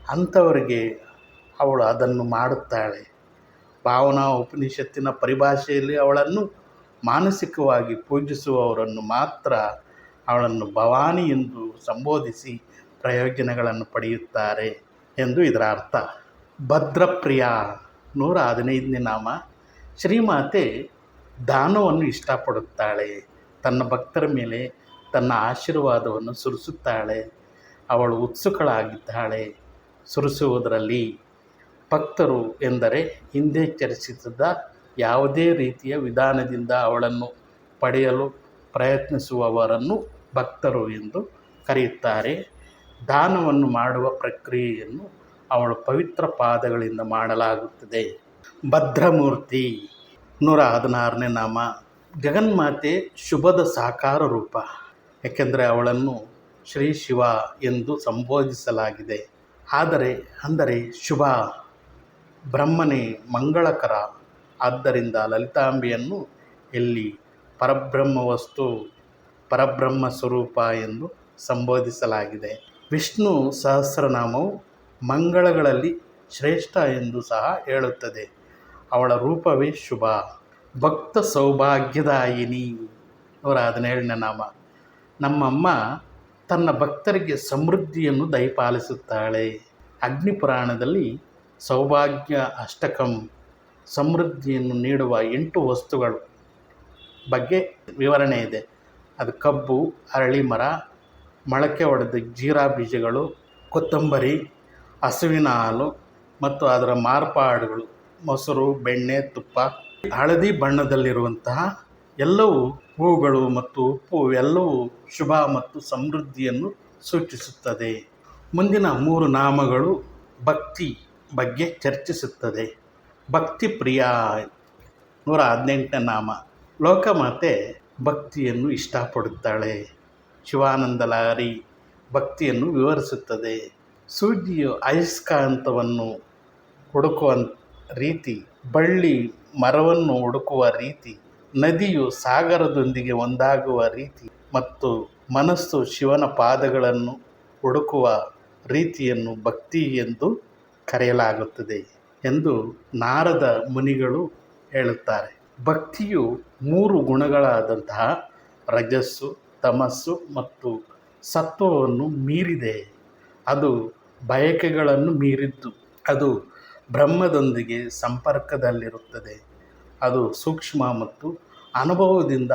ಅಂಥವರಿಗೆ ಅವಳು ಅದನ್ನು ಮಾಡುತ್ತಾಳೆ. ಭಾವನಾ ಉಪನಿಷತ್ತಿನ ಪರಿಭಾಷೆಯಲ್ಲಿ ಅವಳನ್ನು ಮಾನಸಿಕವಾಗಿ ಪೂಜಿಸುವವರನ್ನು ಮಾತ್ರ ಅವಳನ್ನು ಭವಾನಿ ಎಂದು ಸಂಬೋಧಿಸಿ ಪ್ರಯೋಜನಗಳನ್ನು ಪಡೆಯುತ್ತಾರೆ ಎಂದು ಇದರ ಅರ್ಥ. ಭದ್ರಪ್ರಿಯ 115ನೇ ನಾಮ. ಶ್ರೀಮಾತೆ ದಾನವನ್ನು ಇಷ್ಟಪಡುತ್ತಾಳೆ. ತನ್ನ ಭಕ್ತರ ಮೇಲೆ ತನ್ನ ಆಶೀರ್ವಾದವನ್ನು ಸುರಿಸುತ್ತಾಳೆ. ಅವಳು ಉತ್ಸುಕಳಾಗಿದ್ದಾಳೆ ಸುರಿಸುವುದರಲ್ಲಿ. ಭಕ್ತರು ಎಂದರೆ ಹಿಂದೆ ಚರ್ಚಿಸಿದ ಯಾವುದೇ ರೀತಿಯ ವಿಧಾನದಿಂದ ಅವಳನ್ನು ಪಡೆಯಲು ಪ್ರಯತ್ನಿಸುವವರನ್ನು ಭಕ್ತರು ಎಂದು ಕರೆಯುತ್ತಾರೆ. ದಾನವನ್ನು ಮಾಡುವ ಪ್ರಕ್ರಿಯೆಯನ್ನು ಅವಳ ಪವಿತ್ರ ಪಾದಗಳಿಂದ ಮಾಡಲಾಗುತ್ತದೆ. ಭದ್ರಮೂರ್ತಿ 116ನೇ ನಾಮ. ಜಗನ್ಮಾತೆ ಶುಭದ ಸಾಕಾರ ರೂಪ. ಏಕೆಂದರೆ ಅವಳನ್ನು ಶ್ರೀ ಶಿವ ಎಂದು ಸಂಬೋಧಿಸಲಾಗಿದೆ. ಅಂದರೆ ಶುಭ, ಬ್ರಹ್ಮನೇ ಮಂಗಳಕರ. ಆದ್ದರಿಂದ ಲಲಿತಾಂಬೆಯನ್ನು ಇಲ್ಲಿ ಪರಬ್ರಹ್ಮ ವಸ್ತು, ಪರಬ್ರಹ್ಮ ಸ್ವರೂಪ ಎಂದು ಸಂಬೋಧಿಸಲಾಗಿದೆ. ವಿಷ್ಣು ಸಹಸ್ರನಾಮವು ಮಂಗಳಗಳಲ್ಲಿ ಶ್ರೇಷ್ಠ ಎಂದು ಸಹ ಹೇಳುತ್ತದೆ. ಅವಳ ರೂಪವೇ ಶುಭ. ಭಕ್ತ ಸೌಭಾಗ್ಯದಾಯಿನಿ 117ನೇ ನಾಮ. ನಮ್ಮಮ್ಮ ತನ್ನ ಭಕ್ತರಿಗೆ ಸಮೃದ್ಧಿಯನ್ನು ದಯಪಾಲಿಸುತ್ತಾಳೆ. ಅಗ್ನಿಪುರಾಣದಲ್ಲಿ ಸೌಭಾಗ್ಯ ಅಷ್ಟಕಂ, ಸಮೃದ್ಧಿಯನ್ನು ನೀಡುವ 8 ವಸ್ತುಗಳ ಬಗ್ಗೆ ವಿವರಣೆ ಇದೆ. ಅದು ಕಬ್ಬು, ಅರಳಿ ಮರ, ಮೊಳಕೆ ಹೊಡೆದ ಜೀರಾ ಬೀಜಗಳು, ಕೊತ್ತಂಬರಿ, ಹಸುವಿನ ಹಾಲು ಮತ್ತು ಅದರ ಮಾರ್ಪಾಡುಗಳು, ಮೊಸರು, ಬೆಣ್ಣೆ, ತುಪ್ಪ. ಹಳದಿ ಬಣ್ಣದಲ್ಲಿರುವಂತಹ ಎಲ್ಲವೂ ಹೂಗಳು ಮತ್ತು ಉಪ್ಪು ಎಲ್ಲವೂ ಶುಭ ಮತ್ತು ಸಮೃದ್ಧಿಯನ್ನು ಸೂಚಿಸುತ್ತದೆ. ಮುಂದಿನ 3 ನಾಮಗಳು ಭಕ್ತಿ ಬಗ್ಗೆ ಚರ್ಚಿಸುತ್ತದೆ. ಭಕ್ತಿ ಪ್ರಿಯ 118ನೇ ನಾಮ. ಲೋಕಮಾತೆ ಭಕ್ತಿಯನ್ನು ಇಷ್ಟಪಡುತ್ತಾಳೆ. ಶಿವಾನಂದ ಲಹರಿ ಭಕ್ತಿಯನ್ನು ವಿವರಿಸುತ್ತದೆ. ಸೂಜಿಯು ಅಯಸ್ಕಾಂತವನ್ನು ಹುಡುಕುವ ರೀತಿ, ಬಳ್ಳಿ ಮರವನ್ನು ಹುಡುಕುವ ರೀತಿ, ನದಿಯು ಸಾಗರದೊಂದಿಗೆ ಒಂದಾಗುವ ರೀತಿ ಮತ್ತು ಮನಸ್ಸು ಶಿವನ ಪಾದಗಳನ್ನು ಹುಡುಕುವ ರೀತಿಯನ್ನು ಭಕ್ತಿ ಎಂದು ಕರೆಯಲಾಗುತ್ತದೆ ಎಂದು ನಾರದ ಮುನಿಗಳು ಹೇಳುತ್ತಾರೆ. ಭಕ್ತಿಯು 3 ಗುಣಗಳಾದಂತಹ ರಜಸ್ಸು, ತಮಸ್ಸು ಮತ್ತು ಸತ್ವವನ್ನು ಮೀರಿದೆ. ಅದು ಬಯಕೆಗಳನ್ನು ಮೀರಿದ್ದು. ಅದು ಬ್ರಹ್ಮದೊಂದಿಗೆ ಸಂಪರ್ಕದಲ್ಲಿರುತ್ತದೆ. ಅದು ಸೂಕ್ಷ್ಮ ಮತ್ತು ಅನುಭವದಿಂದ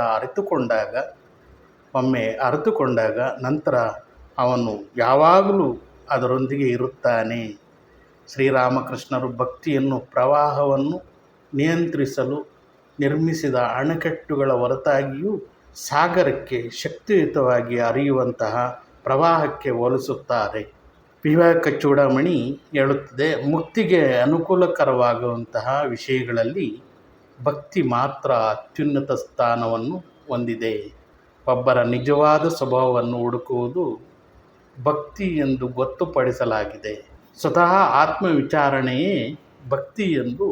ಅರಿತುಕೊಂಡಾಗ ನಂತರ ಅವನು ಯಾವಾಗಲೂ ಅದರೊಂದಿಗೆ ಇರುತ್ತಾನೆ. ಶ್ರೀರಾಮಕೃಷ್ಣರು ಭಕ್ತಿಯನ್ನು ಪ್ರವಾಹವನ್ನು ನಿಯಂತ್ರಿಸಲು ನಿರ್ಮಿಸಿದ ಅಣೆಕಟ್ಟುಗಳ ಹೊರತಾಗಿಯೂ ಸಾಗರಕ್ಕೆ ಶಕ್ತಿಯುತವಾಗಿ ಹರಿಯುವಂತಹ ಪ್ರವಾಹಕ್ಕೆ ಹೋಲಿಸುತ್ತಾರೆ. ವಿವೇಕ ಚೂಡಾಮಣಿ ಹೇಳುತ್ತದೆ, ಮುಕ್ತಿಗೆ ಅನುಕೂಲಕರವಾಗುವಂತಹ ವಿಷಯಗಳಲ್ಲಿ ಭಕ್ತಿ ಮಾತ್ರ ಅತ್ಯುನ್ನತ ಸ್ಥಾನವನ್ನು ಹೊಂದಿದೆ. ಒಬ್ಬರ ನಿಜವಾದ ಸ್ವಭಾವವನ್ನು ಹುಡುಕುವುದು ಭಕ್ತಿ ಎಂದು ಗೊತ್ತುಪಡಿಸಲಾಗಿದೆ. ಸ್ವತಃ ಆತ್ಮವಿಚಾರಣೆಯೇ ಭಕ್ತಿ ಎಂದು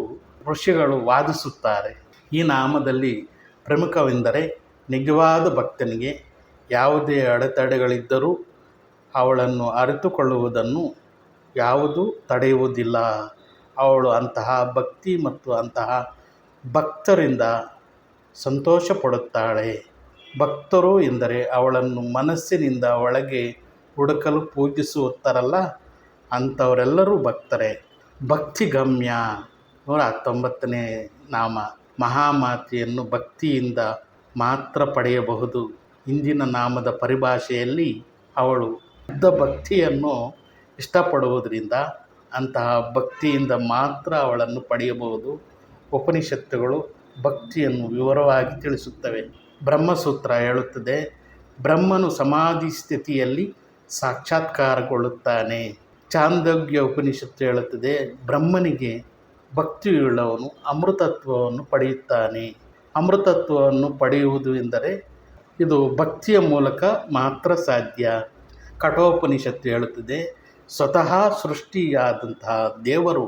ಋಷಿಗಳು ವಾದಿಸುತ್ತಾರೆ. ಈ ನಾಮದಲ್ಲಿ ಪ್ರಮುಖವೆಂದರೆ ನಿಜವಾದ ಭಕ್ತನಿಗೆ ಯಾವುದೇ ಅಡೆತಡೆಗಳಿದ್ದರೂ ಅವಳನ್ನು ಅರಿತುಕೊಳ್ಳುವುದನ್ನು ಯಾವುದೂ ತಡೆಯುವುದಿಲ್ಲ. ಅವಳು ಅಂತಹ ಭಕ್ತಿ ಮತ್ತು ಅಂತಹ ಭಕ್ತರಿಂದ ಸಂತೋಷ ಪಡುತ್ತಾಳೆ. ಭಕ್ತರು ಎಂದರೆ ಅವಳನ್ನು ಮನಸ್ಸಿನಿಂದ ಒಳಗೆ ಹುಡುಕಲು ಪೂಜಿಸುತ್ತಾರಲ್ಲ, ಅಂಥವರೆಲ್ಲರೂ ಭಕ್ತರೇ. ಭಕ್ತಿಗಮ್ಯ 119ನೇ ನಾಮ. ಮಹಾಮಾತೆಯನ್ನು ಭಕ್ತಿಯಿಂದ ಮಾತ್ರ ಪಡೆಯಬಹುದು. ಇಂದಿನ ನಾಮದ ಪರಿಭಾಷೆಯಲ್ಲಿ ಅವಳು ಶುದ್ಧ ಭಕ್ತಿಯನ್ನು ಇಷ್ಟಪಡುವುದರಿಂದ ಅಂತಹ ಭಕ್ತಿಯಿಂದ ಮಾತ್ರ ಅವಳನ್ನು ಪಡೆಯಬಹುದು. ಉಪನಿಷತ್ತುಗಳು ಭಕ್ತಿಯನ್ನು ವಿವರವಾಗಿ ತಿಳಿಸುತ್ತವೆ. ಬ್ರಹ್ಮಸೂತ್ರ ಹೇಳುತ್ತದೆ, ಬ್ರಹ್ಮನು ಸಮಾಧಿ ಸ್ಥಿತಿಯಲ್ಲಿ ಸಾಕ್ಷಾತ್ಕಾರಗೊಳ್ಳುತ್ತಾನೆ. ಚಾಂದೋಗ್ಯ ಉಪನಿಷತ್ತು ಹೇಳುತ್ತದೆ, ಬ್ರಹ್ಮನಿಗೆ ಭಕ್ತಿಯುಳ್ಳವನು ಅಮೃತತ್ವವನ್ನು ಪಡೆಯುತ್ತಾನೆ. ಅಮೃತತ್ವವನ್ನು ಪಡೆಯುವುದು ಎಂದರೆ ಇದು ಭಕ್ತಿಯ ಮೂಲಕ ಮಾತ್ರ ಸಾಧ್ಯ. ಕಠೋಪನಿಷತ್ತು ಹೇಳುತ್ತದೆ, ಸ್ವತಃ ಸೃಷ್ಟಿಯಾದಂತಹ ದೇವರು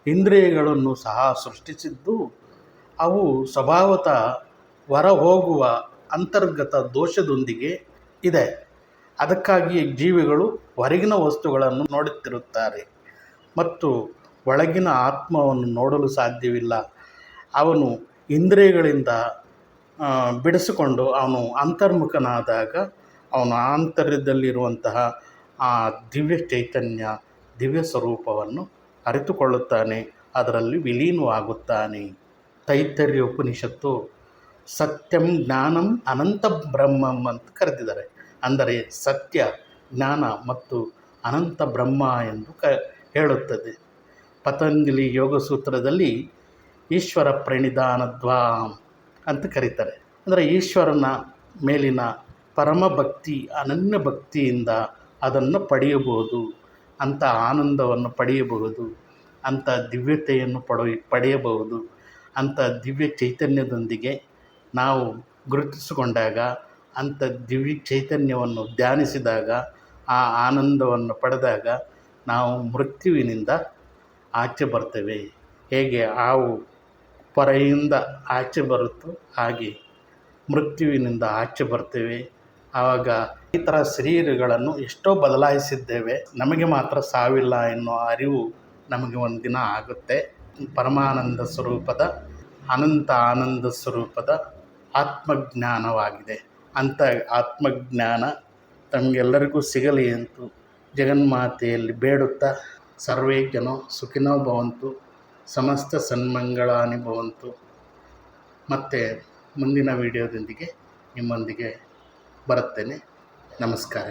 ಇಂದ್ರಿಯಗಳನ್ನು ಸಹ ಸೃಷ್ಟಿಸಿದ್ದು ಅವು ಸ್ವಭಾವತಃ ಹೊರ ಹೋಗುವ ಅಂತರ್ಗತ ದೋಷದೊಂದಿಗೆ ಇದೆ. ಅದಕ್ಕಾಗಿ ಜೀವಿಗಳು ಹೊರಗಿನ ವಸ್ತುಗಳನ್ನು ನೋಡುತ್ತಿರುತ್ತಾರೆ ಮತ್ತು ಒಳಗಿನ ಆತ್ಮವನ್ನು ನೋಡಲು ಸಾಧ್ಯವಿಲ್ಲ. ಅವನು ಇಂದ್ರಿಯಗಳಿಂದ ಬಿಡಿಸಿಕೊಂಡು ಅವನು ಅಂತರ್ಮುಖನಾದಾಗ ಅವನು ಆಂತರ್ಯದಲ್ಲಿರುವಂತಹ ಆ ದಿವ್ಯ ಚೈತನ್ಯ, ದಿವ್ಯ ಸ್ವರೂಪವನ್ನು ಅರಿತುಕೊಳ್ಳುತ್ತಾನೆ, ಅದರಲ್ಲಿ ವಿಲೀನವಾಗುತ್ತಾನೆ. ತೈತ್ತರ್ಯ ಉಪನಿಷತ್ತು ಸತ್ಯಂ ಜ್ಞಾನಂ ಅನಂತ ಬ್ರಹ್ಮಂ ಅಂತ ಕರೆದಿದ್ದಾರೆ. ಅಂದರೆ ಸತ್ಯ, ಜ್ಞಾನ ಮತ್ತು ಅನಂತ ಬ್ರಹ್ಮ ಎಂದು ಹೇಳುತ್ತದೆ. ಪತಂಜಲಿ ಯೋಗಸೂತ್ರದಲ್ಲಿ ಈಶ್ವರ ಪ್ರಣಿಧಾನದ್ವಾಂ ಅಂತ ಕರೀತಾರೆ. ಅಂದರೆ ಈಶ್ವರನ ಮೇಲಿನ ಪರಮ ಭಕ್ತಿ, ಅನನ್ಯ ಭಕ್ತಿಯಿಂದ ಅದನ್ನು ಪಡೆಯಬಹುದು, ಅಂಥ ಆನಂದವನ್ನು ಪಡೆಯಬಹುದು, ಅಂಥ ದಿವ್ಯತೆಯನ್ನು ಪಡೆಯಬಹುದು. ಅಂಥ ದಿವ್ಯ ಚೈತನ್ಯದೊಂದಿಗೆ ನಾವು ಗುರುತಿಸಿಕೊಂಡಾಗ, ಅಂಥ ದಿವ್ಯ ಚೈತನ್ಯವನ್ನು ಧ್ಯಾನಿಸಿದಾಗ, ಆ ಆನಂದವನ್ನು ಪಡೆದಾಗ ನಾವು ಮೃತ್ಯುವಿನಿಂದ ಆಚೆ ಬರ್ತೇವೆ. ಹೇಗೆ ಹಾವು ಪೊರೆಯಿಂದ ಆಚೆ ಬರುತ್ತೋ ಹಾಗೆ ಮೃತ್ಯುವಿನಿಂದ ಆಚೆ ಬರ್ತೇವೆ. ಆವಾಗ ಈ ಥರ ಶರೀರಗಳನ್ನು ಎಷ್ಟೋ ಬದಲಾಯಿಸಿದ್ದೇವೆ, ನಮಗೆ ಮಾತ್ರ ಸಾವಿಲ್ಲ ಎನ್ನುವ ಅರಿವು ನಮಗೆ ಒಂದಿನ ಆಗುತ್ತೆ. ಪರಮಾನಂದ ಸ್ವರೂಪದ, ಅನಂತ ಆನಂದ ಸ್ವರೂಪದ ಆತ್ಮಜ್ಞಾನವಾಗಿದೆ. ಅಂಥ ಆತ್ಮಜ್ಞಾನ ತಮಗೆಲ್ಲರಿಗೂ ಸಿಗಲಿ ಎಂದು ಜಗನ್ಮಾತೆಯಲ್ಲಿ ಬೇಡುತ್ತಾ, ಸರ್ವೇ ಜನೋ ಸುಖಿನೋ ಭವಂತು, ಸಮಸ್ತ ಸನ್ಮಂಗಳಾನಿ ಭವಂತು. ಮತ್ತು ಮುಂದಿನ ವಿಡಿಯೋದೊಂದಿಗೆ ನಿಮ್ಮೊಂದಿಗೆ ಬರುತ್ತೇನೆ. ನಮಸ್ಕಾರ.